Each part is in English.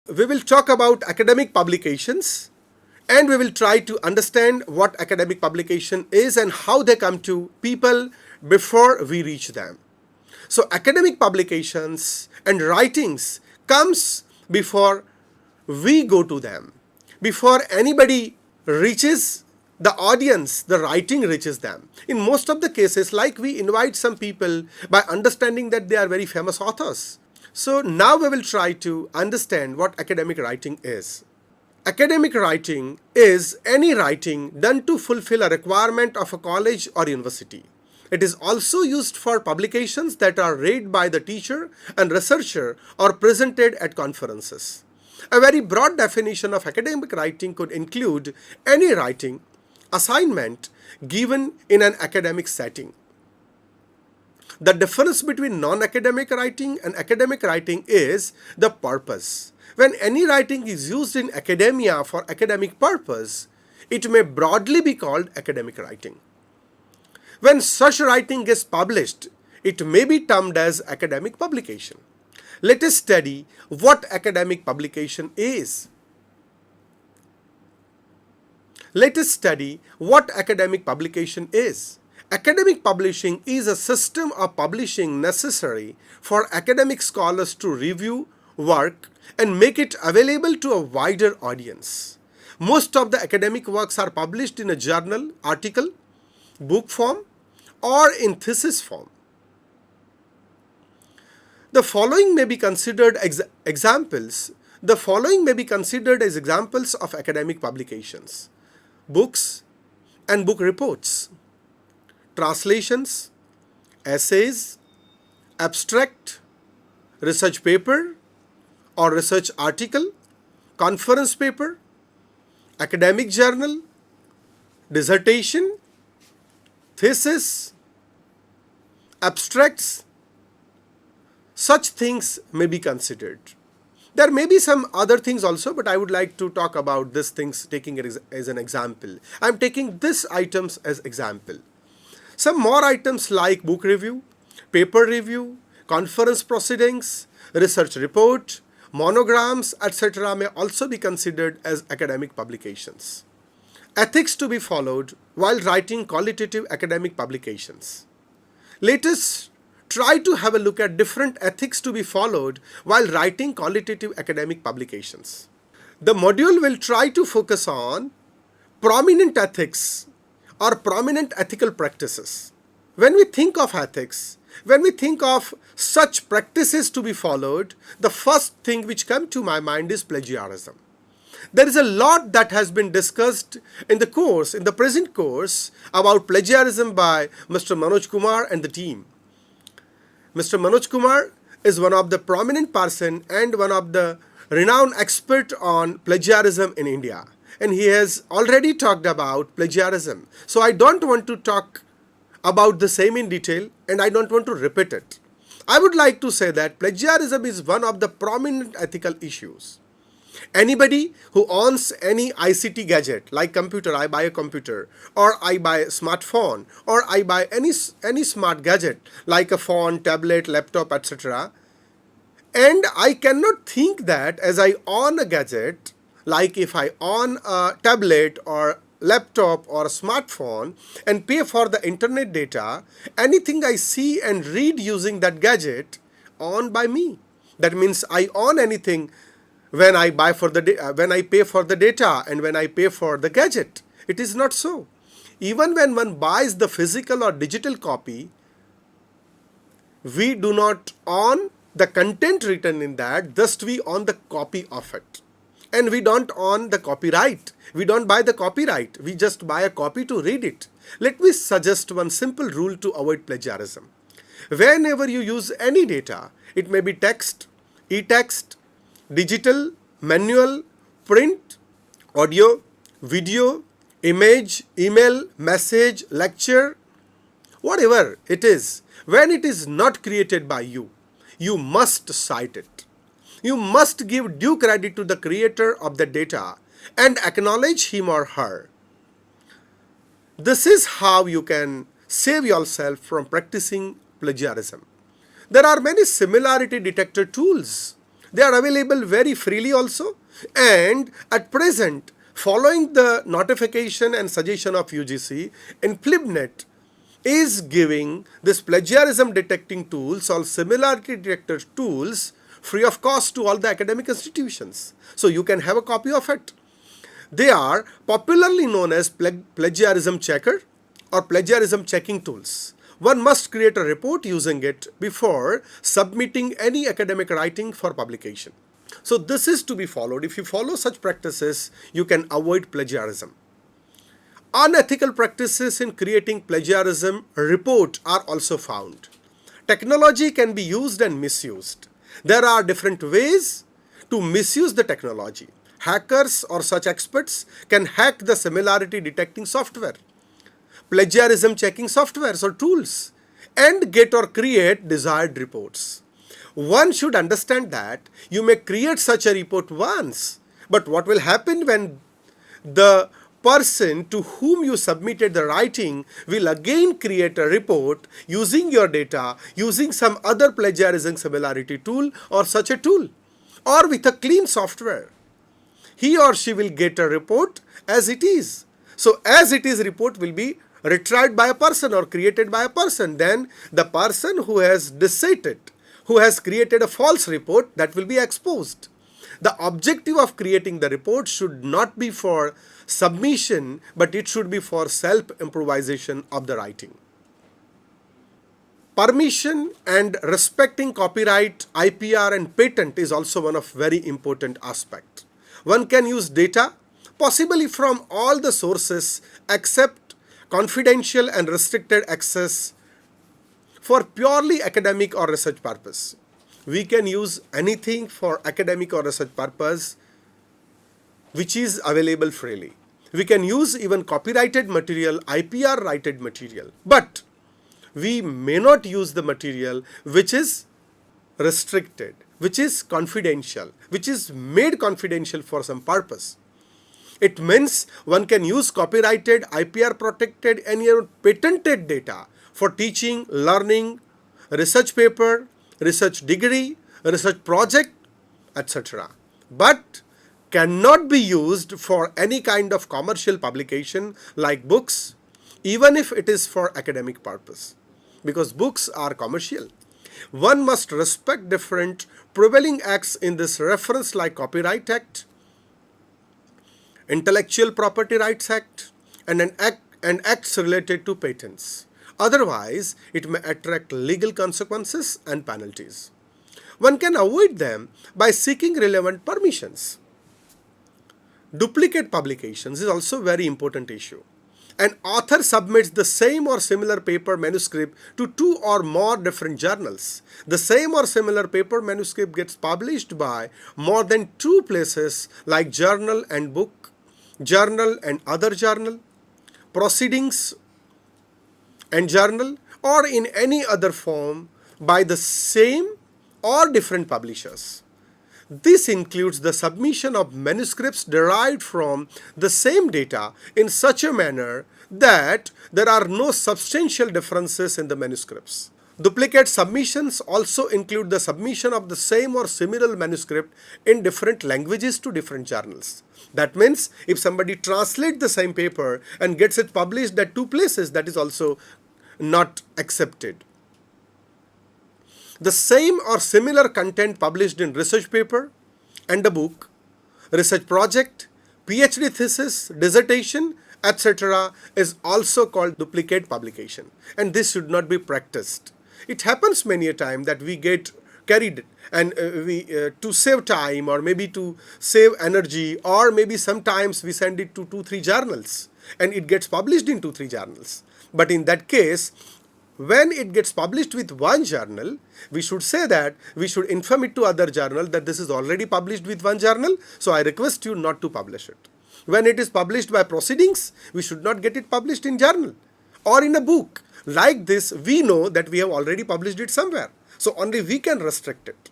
we will talk about academic publications, and we will try to understand what academic publication is and how they come to people before we reach them. So academic publications and writings comes before we go to them. Before anybody reaches the audience, the writing reaches them. In most of the cases, like we invite some people by understanding that they are very famous authors. So now we will try to understand what academic writing is. Academic writing is any writing done to fulfill a requirement of a college or university. It is also used for publications that are read by the teacher and researcher or presented at conferences. A very broad definition of academic writing could include any writing assignment given in an academic setting. The difference between non-academic writing and academic writing is the purpose. When any writing is used in academia for academic purpose, it may broadly be called academic writing. When such writing gets published, it may be termed as academic publication. Let us study what academic publication is. Let us study what academic publication is. Academic publishing is a system of publishing necessary for academic scholars to review work and make it available to a wider audience. Most of the academic works are published in a journal, article, book form, or in thesis form. The following may be considered examples. The following may be considered as examples of academic publications: books and book reports, translations, essays, abstract, research paper or research article, conference paper, academic journal, dissertation, thesis, abstracts. Such things may be considered. There may be some other things also, but I would like to talk about these things taking it as an example. I am taking these items as example. Some more items like book review, paper review, conference proceedings, research report, monograms, etc. may also be considered as academic publications. Ethics to be followed while writing qualitative academic publications. Let us try to have a look at different ethics to be followed while writing qualitative academic publications. The module will try to focus on prominent ethics or prominent ethical practices. When we think of ethics, when we think of such practices to be followed, the first thing which comes to my mind is plagiarism. There is a lot that has been discussed in the present course, about plagiarism by Mr. Manoj Kumar and the team. Mr. Manoj Kumar is one of the prominent person and one of the renowned expert on plagiarism in India. And he has already talked about plagiarism. So I don't want to talk about the same in detail, and I don't want to repeat it. I would like to say that plagiarism is one of the prominent ethical issues. Anybody who owns any ICT gadget like computer, I buy a computer, or I buy a smartphone, or I buy any smart gadget like a phone, tablet, laptop, etc. And I cannot think that as I own a gadget, like if I own a tablet or laptop or a smartphone and pay for the internet data, anything I see and read using that gadget owned by me. That means I own anything when I pay for the data and when I pay for the gadget. It is not so. Even when one buys the physical or digital copy, we do not own the content written in that, thus we own the copy of it. And we don't own the copyright. We don't buy the copyright. We just buy a copy to read it. Let me suggest one simple rule to avoid plagiarism. Whenever you use any data, it may be text, e-text, digital, manual, print, audio, video, image, email, message, lecture, whatever it is, when it is not created by you, you must cite it. You must give due credit to the creator of the data and acknowledge him or her. This is how you can save yourself from practicing plagiarism. There are many similarity detector tools They are available very freely also. And at present, following the notification and suggestion of UGC, InflibNet is giving this plagiarism detecting tools or similarity detector tools free of cost to all the academic institutions. So you can have a copy of it. They are popularly known as plagiarism checker or plagiarism checking tools. One must create a report using it before submitting any academic writing for publication. So this is to be followed. If you follow such practices, you can avoid plagiarism. Unethical practices in creating plagiarism report are also found. Technology can be used and misused. There are different ways to misuse the technology. Hackers or such experts can hack the similarity detecting software, plagiarism checking softwares or tools, and get or create desired reports. One should understand that you may create such a report once, but what will happen when the person to whom you submitted the writing will again create a report using your data, using some other plagiarism similarity tool or such a tool, or with a clean software. He or she will get a report as it is. So as it is report will be retrieved by a person or created by a person. Then the person who has decided, who has created a false report, that will be exposed. The objective of creating the report should not be for submission, but it should be for self-improvisation of the writing. Permission and respecting copyright, IPR and patent is also one of very important aspect. One can use data, possibly from all the sources except confidential and restricted access for purely academic or research purpose. We can use anything for academic or research purpose which is available freely. We can use even copyrighted material, IPR righted material, but we may not use the material which is restricted, which is confidential, which is made confidential for some purpose. It means one can use copyrighted, IPR protected and even patented data for teaching, learning, research paper, research degree, research project, etc. But cannot be used for any kind of commercial publication like books, even if it is for academic purpose, because books are commercial. One must respect different prevailing acts in this reference like Copyright Act, Intellectual Property Rights Act, and acts related to patents. Otherwise, it may attract legal consequences and penalties. One can avoid them by seeking relevant permissions. Duplicate publications is also a very important issue. An author submits the same or similar paper manuscript to 2 or more different journals. The same or similar paper manuscript gets published by more than 2 places like journal and book, journal and other journal, proceedings and journal, or in any other form by the same or different publishers. This includes the submission of manuscripts derived from the same data in such a manner that there are no substantial differences in the manuscripts. Duplicate submissions also include the submission of the same or similar manuscript in different languages to different journals. That means if somebody translates the same paper and gets it published at 2 places, that is also not accepted. The same or similar content published in research paper and a book, research project, PhD thesis, dissertation, etc. is also called duplicate publication, and this should not be practiced. It happens many a time that we get carried and to save time or maybe to save energy, or maybe sometimes we send it to 2-3 journals and it gets published in 2-3 journals. But in that case, when it gets published with one journal, we should say that we should inform it to other journal that this is already published with one journal, so I request you not to publish it. When it is published by proceedings, we should not get it published in journal or in a book. Like this, we know that we have already published it somewhere, so only we can restrict it.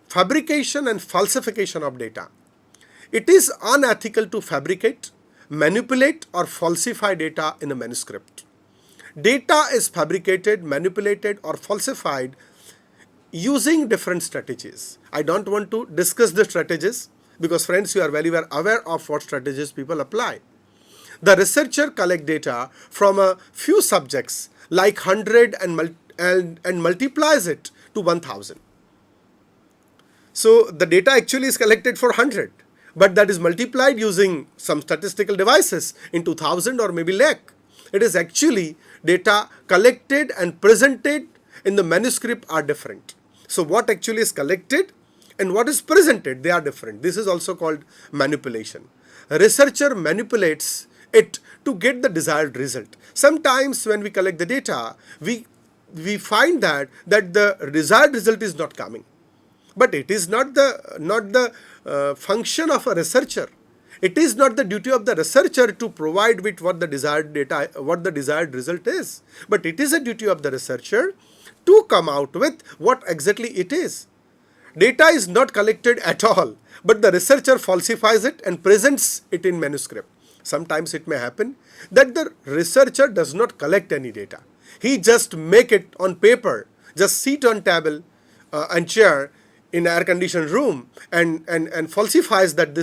Fabrication and falsification of data. It is unethical to fabricate, manipulate or falsify data in a manuscript. Data is fabricated, manipulated or falsified using different strategies. I don't want to discuss the strategies because friends, you are very well aware of what strategies people apply. The researcher collect data from a few subjects like 100 and multiplies it to 1000. So the data actually is collected for 100, but that is multiplied using some statistical devices into 1000 or maybe lakh. It is actually data collected and presented in the manuscript are different. So what actually is collected and what is presented, they are different. This is also called manipulation. A researcher manipulates it to get the desired result. Sometimes when we collect the data, we find that the desired result is not coming. But it is not the function of a researcher. It is not the duty of the researcher to provide with what the desired data, what the desired result is. But it is a duty of the researcher to come out with what exactly it is. Data is not collected at all, but the researcher falsifies it and presents it in manuscript. Sometimes it may happen that the researcher does not collect any data. He just make it on paper, just sit on table and chair in air conditioned room and falsifies that this